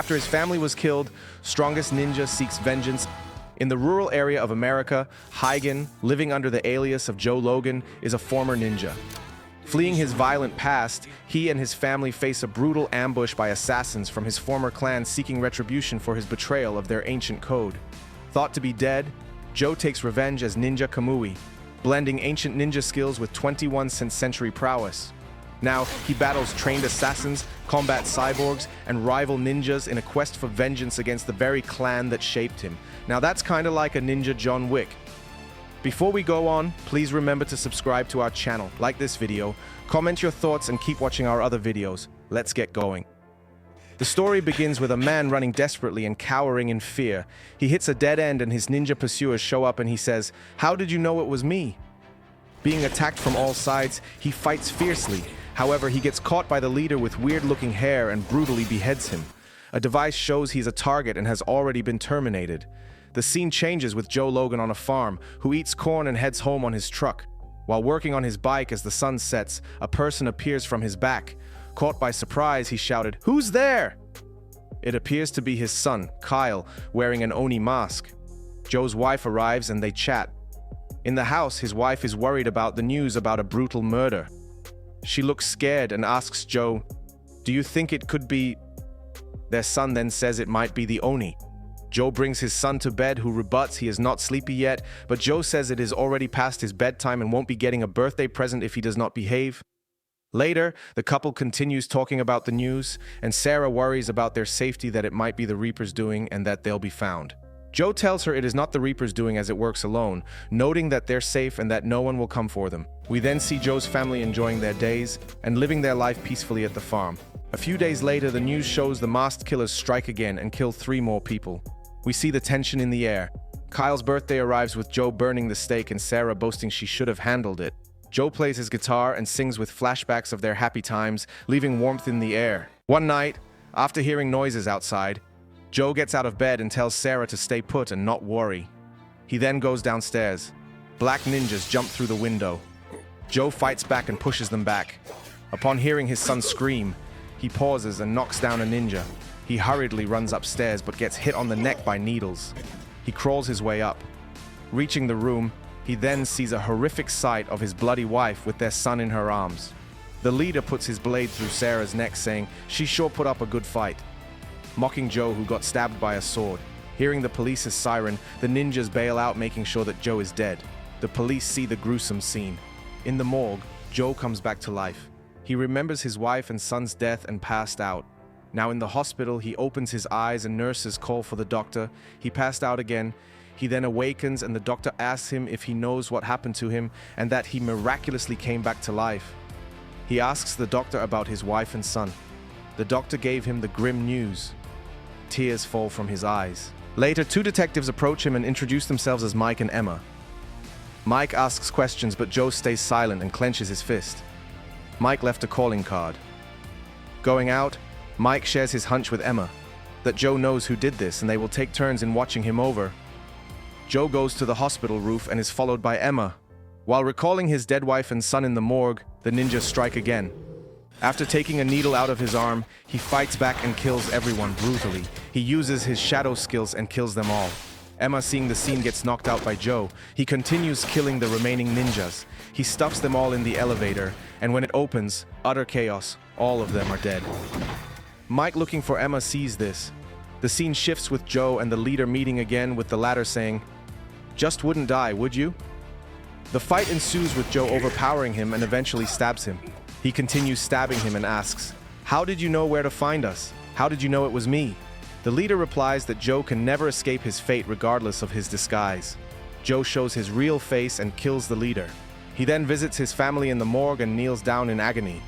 After his family was killed, Strongest Ninja seeks vengeance. In the rural area of America, Heigen, living under the alias of Joe Logan, is a former ninja. Fleeing his violent past, he and his family face a brutal ambush by assassins from his former clan seeking retribution for his betrayal of their ancient code. Thought to be dead, Joe takes revenge as Ninja Kamui, blending ancient ninja skills with 21st century prowess. Now, he battles trained assassins, combat cyborgs, and rival ninjas in a quest for vengeance against the very clan that shaped him. Now that's kinda like a ninja John Wick. Before we go on, please remember to subscribe to our channel, like this video, comment your thoughts, and keep watching our other videos. Let's get going. The story begins with a man running desperately and cowering in fear. He hits a dead end and his ninja pursuers show up and he says, "How did you know it was me?" Being attacked from all sides, he fights fiercely. However, he gets caught by the leader with weird-looking hair and brutally beheads him. A device shows he's a target and has already been terminated. The scene changes with Joe Logan on a farm, who eats corn and heads home on his truck. While working on his bike as the sun sets, a person appears from his back. Caught by surprise, he shouted, "Who's there?" It appears to be his son, Kyle, wearing an Oni mask. Joe's wife arrives and they chat. In the house, his wife is worried about the news about a brutal murder. She looks scared and asks Joe, "Do you think it could be?" Their son then says it might be the Oni. Joe brings his son to bed, who rebuts he is not sleepy yet, but Joe says it is already past his bedtime and won't be getting a birthday present if he does not behave. Later, the couple continues talking about the news, and Sarah worries about their safety, that it might be the Reaper's doing and that they'll be found. Joe tells her it is not the Reaper's doing as it works alone, noting that they're safe and that no one will come for them. We then see Joe's family enjoying their days and living their life peacefully at the farm. A few days later, the news shows the masked killers strike again and kill 3 more people. We see the tension in the air. Kyle's birthday arrives with Joe burning the steak and Sarah boasting she should have handled it. Joe plays his guitar and sings with flashbacks of their happy times, leaving warmth in the air. One night, after hearing noises outside, Joe gets out of bed and tells Sarah to stay put and not worry. He then goes downstairs. Black ninjas jump through the window. Joe fights back and pushes them back. Upon hearing his son scream, he pauses and knocks down a ninja. He hurriedly runs upstairs but gets hit on the neck by needles. He crawls his way up. Reaching the room, he then sees a horrific sight of his bloody wife with their son in her arms. The leader puts his blade through Sarah's neck, saying, "She sure put up a good fight," mocking Joe, who got stabbed by a sword. Hearing the police's siren, the ninjas bail out, making sure that Joe is dead. The police see the gruesome scene. In the morgue, Joe comes back to life. He remembers his wife and son's death and passed out. Now in the hospital, he opens his eyes and nurses call for the doctor. He passed out again. He then awakens and the doctor asks him if he knows what happened to him and that he miraculously came back to life. He asks the doctor about his wife and son. The doctor gave him the grim news. Tears fall from his eyes. Later, 2 detectives approach him and introduce themselves as Mike and Emma. Mike asks questions, but Joe stays silent and clenches his fist. Mike left a calling card. Going out, Mike shares his hunch with Emma, that Joe knows who did this and they will take turns in watching him over. Joe goes to the hospital roof and is followed by Emma. While recalling his dead wife and son in the morgue, the ninjas strike again. After taking a needle out of his arm, he fights back and kills everyone brutally. He uses his shadow skills and kills them all. Emma, seeing the scene, gets knocked out by Joe. He continues killing the remaining ninjas. He stuffs them all in the elevator, and when it opens, utter chaos. All of them are dead. Mike, looking for Emma, sees this. The scene shifts with Joe and the leader meeting again, with the latter saying, "Just wouldn't die, would you?" The fight ensues with Joe overpowering him and eventually stabs him. He continues stabbing him and asks, "How did you know where to find us? How did you know it was me?" The leader replies that Joe can never escape his fate regardless of his disguise. Joe shows his real face and kills the leader. He then visits his family in the morgue and kneels down in agony.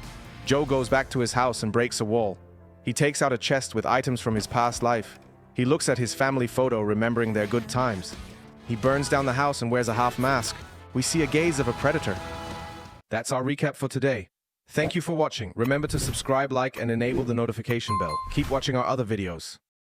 Joe goes back to his house and breaks a wall. He takes out a chest with items from his past life. He looks at his family photo, remembering their good times. He burns down the house and wears a half mask. We see a gaze of a predator. That's our recap for today. Thank you for watching. Remember to subscribe, like, and enable the notification bell. Keep watching our other videos.